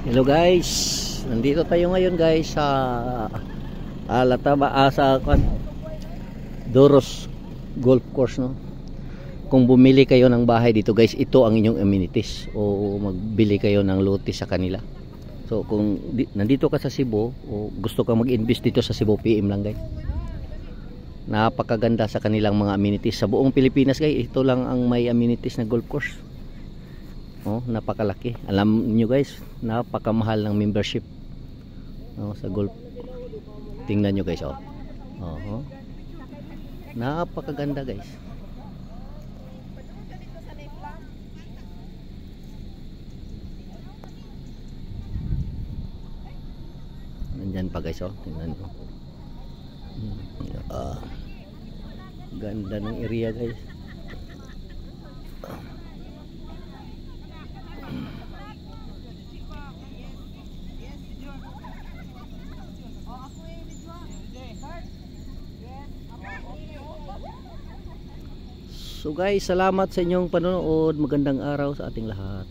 Hello guys, nandito tayo ngayon guys sa Alataba sa Doros Golf Course, no. Kung bumili kayo ng bahay dito guys, ito ang inyong amenities, o magbili kayo ng lote sa kanila. So kung nandito ka sa Cebu o gusto ka mag-invest dito sa Cebu, PM lang guys. Napakaganda sa kanilang mga amenities sa buong Pilipinas guys. Ito lang ang may amenities na golf course. Oh, napakalaki. Alam niyo guys, napakamahal ng membership, sa golf. Tingnan niyo guys, oh. Oh. Napakaganda guys. Nandyan pa guys, oh. Tingnan niyo. Ganda ng area guys. So guys, salamat sa inyong panonood. Magandang araw sa ating lahat.